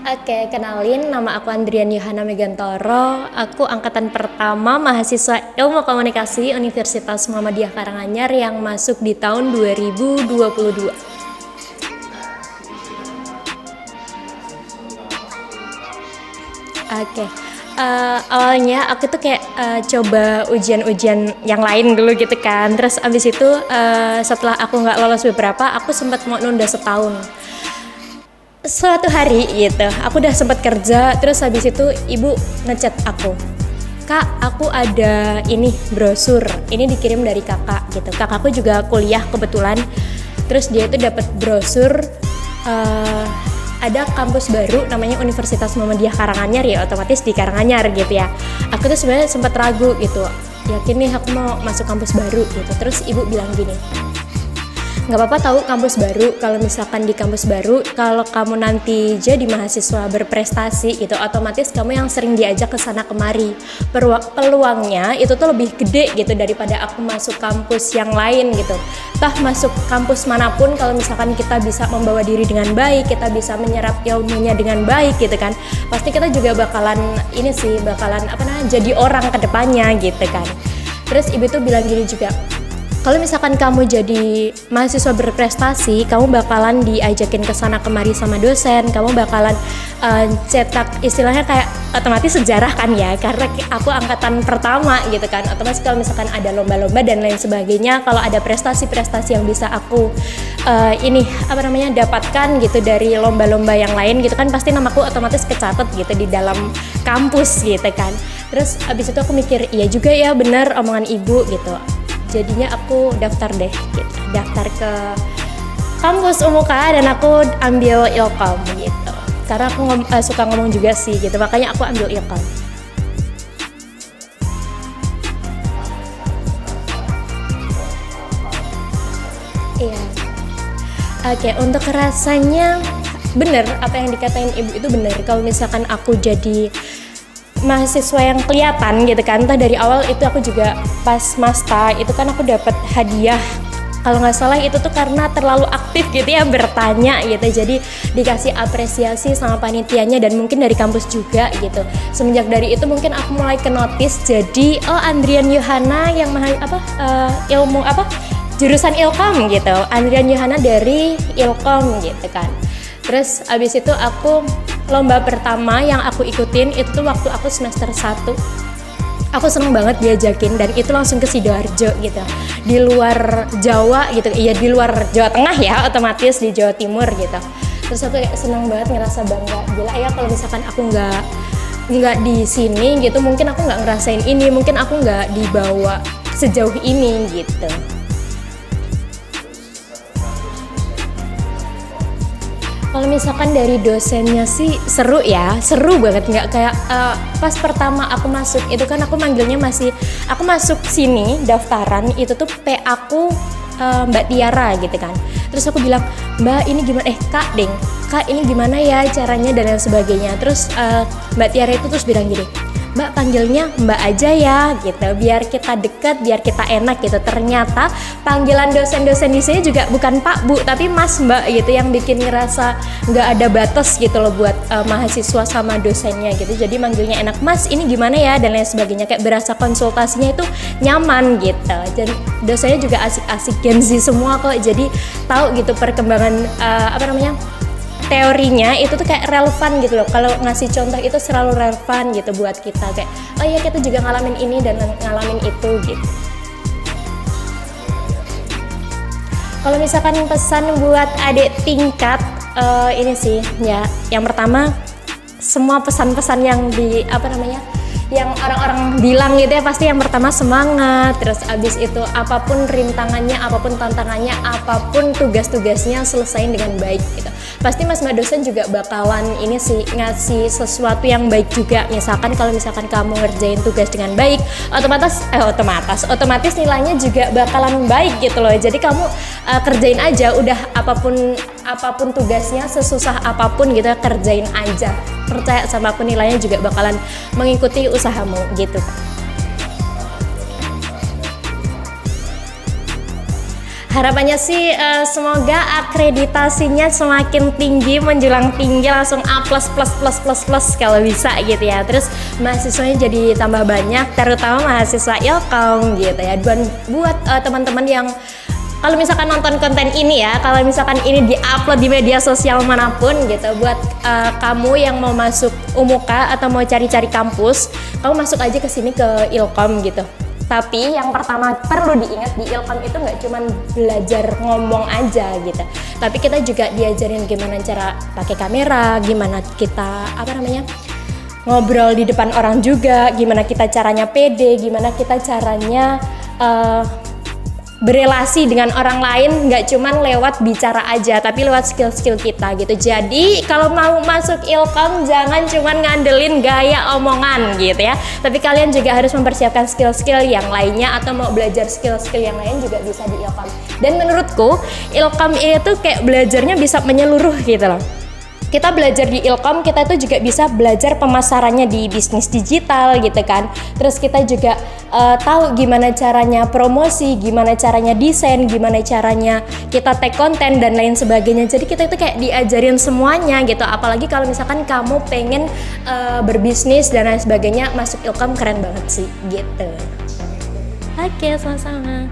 Oke, kenalin, nama aku Andrian Yohana Megantoro. Aku angkatan pertama mahasiswa Ilmu Komunikasi Universitas Muhammadiyah Karanganyar yang masuk di tahun 2022. Oke, awalnya aku tuh kayak coba ujian-ujian yang lain dulu gitu kan. Terus abis itu setelah aku nggak lolos beberapa, aku sempat mau nunda setahun. Suatu hari gitu, aku udah sempat kerja, terus habis itu ibu ngechat aku, Kak, aku ada ini brosur, ini dikirim dari kakak gitu. Kakakku juga kuliah kebetulan, terus dia itu dapat brosur ada kampus baru namanya Universitas Muhammadiyah Karanganyar, ya otomatis di Karanganyar gitu ya. Aku tuh sebenarnya sempat ragu gitu, yakin nih aku mau masuk kampus baru gitu. Terus ibu bilang gini, nggak apa-apa tahu kampus baru, kalau misalkan di kampus baru, kalau kamu nanti jadi mahasiswa berprestasi gitu, otomatis kamu yang sering diajak ke sana kemari, peluangnya itu tuh lebih gede gitu daripada aku masuk kampus yang lain gitu. Toh masuk kampus manapun, kalau misalkan kita bisa membawa diri dengan baik, kita bisa menyerap ilmunya dengan baik gitu kan, pasti kita juga bakalan jadi orang kedepannya gitu kan. Terus ibu tuh bilang gini juga, kalau misalkan kamu jadi mahasiswa berprestasi, kamu bakalan diajakin ke sana kemari sama dosen, kamu bakalan cetak istilahnya kayak otomatis sejarah kan ya, karena aku angkatan pertama gitu kan. Otomatis kalau misalkan ada lomba-lomba dan lain sebagainya, kalau ada prestasi-prestasi yang bisa aku dapatkan gitu dari lomba-lomba yang lain gitu kan, pasti namaku otomatis kecatat gitu di dalam kampus gitu kan. Terus abis itu aku mikir, iya juga ya, bener omongan ibu gitu. Jadinya aku daftar deh gitu. Daftar ke kampus UMUKA dan aku ambil Ilkom gitu. Karena aku suka ngomong juga sih gitu, makanya aku ambil Ilkom. Iya. Oke, untuk rasanya bener apa yang dikatain ibu itu bener. Kalau misalkan aku jadi mahasiswa yang kelihatan gitu kan, entah dari awal itu aku juga pas masta itu kan aku dapat hadiah, kalau nggak salah itu tuh karena terlalu aktif gitu ya bertanya gitu, jadi dikasih apresiasi sama panitianya dan mungkin dari kampus juga gitu. Semenjak dari itu mungkin aku mulai ke notice, jadi Andrian Yohana yang jurusan Ilkom gitu, Andrian Yohana dari Ilkom gitu kan. Terus abis itu aku lomba pertama yang aku ikutin itu tuh waktu aku semester 1. Aku seneng banget diajakin dan itu langsung ke Sidoarjo gitu, di luar Jawa gitu, iya di luar Jawa Tengah ya, otomatis di Jawa Timur gitu. Terus aku kayak seneng banget, ngerasa bangga, gila ya kalau misalkan aku nggak di sini gitu, mungkin aku nggak ngerasain ini, mungkin aku nggak dibawa sejauh ini gitu. Kalau misalkan dari dosennya sih seru ya, seru banget, nggak kayak pas pertama aku masuk itu kan aku manggilnya aku masuk sini daftaran itu tuh P aku Mbak Tiara gitu kan. Terus aku bilang, Mbak ini gimana, Kak ini gimana ya caranya dan lain sebagainya. Terus Mbak Tiara itu terus bilang gini, Mbak panggilnya Mbak aja ya gitu, biar kita deket, biar kita enak gitu. Ternyata panggilan dosen-dosen di sini juga bukan Pak Bu tapi Mas Mbak gitu, yang bikin ngerasa nggak ada batas gitu loh buat mahasiswa sama dosennya gitu. Jadi manggilnya enak, Mas ini gimana ya dan lain sebagainya, kayak berasa konsultasinya itu nyaman gitu. Dan dosennya juga asik-asik Gen Z semua kok, jadi tahu gitu perkembangan teorinya itu tuh kayak relevan gitu loh. Kalau ngasih contoh itu selalu relevan gitu buat kita, kayak oh iya kita juga ngalamin ini dan ngalamin itu gitu. Kalau misalkan pesan buat adik tingkat ini sih ya, yang pertama semua pesan-pesan yang yang orang-orang bilang gitu ya, pasti yang pertama semangat, terus abis itu apapun rintangannya, apapun tantangannya, apapun tugas-tugasnya selesain dengan baik gitu. Pasti mas-mas dosen juga bakalan ini sih ngasih sesuatu yang baik juga. Misalkan kalau misalkan kamu ngerjain tugas dengan baik, otomatis nilainya juga bakalan baik gitu loh. Jadi kamu kerjain aja udah, apapun tugasnya, sesusah apapun gitu, kerjain aja. Percaya sama aku, nilainya juga bakalan mengikuti usahamu gitu. Harapannya sih semoga akreditasinya semakin tinggi, menjulang tinggi, langsung A+++ kalau bisa gitu ya. Terus mahasiswanya jadi tambah banyak, terutama mahasiswa Ilkom gitu ya. Dan buat teman-teman yang kalau misalkan nonton konten ini ya, kalau misalkan ini diupload di media sosial manapun gitu, buat kamu yang mau masuk UMUKA atau mau cari-cari kampus, kamu masuk aja ke sini ke Ilkom gitu. Tapi yang pertama perlu diingat, di Ilkom itu nggak cuma belajar ngomong aja gitu, tapi kita juga diajarin gimana cara pakai kamera, gimana kita ngobrol di depan orang juga, gimana kita caranya pede, gimana kita caranya berelasi dengan orang lain, nggak cuman lewat bicara aja tapi lewat skill-skill kita gitu. Jadi kalau mau masuk Ilkom jangan cuman ngandelin gaya omongan gitu ya, tapi kalian juga harus mempersiapkan skill-skill yang lainnya, atau mau belajar skill-skill yang lain juga bisa di Ilkom. Dan menurutku Ilkom itu kayak belajarnya bisa menyeluruh gitu loh. Kita belajar di Ilkom, kita itu juga bisa belajar pemasarannya di bisnis digital gitu kan. Terus kita juga tahu gimana caranya promosi, gimana caranya desain, gimana caranya kita take konten dan lain sebagainya. Jadi kita itu kayak diajarin semuanya gitu. Apalagi kalau misalkan kamu pengen berbisnis dan lain sebagainya, masuk Ilkom keren banget sih gitu. Oke, sama-sama.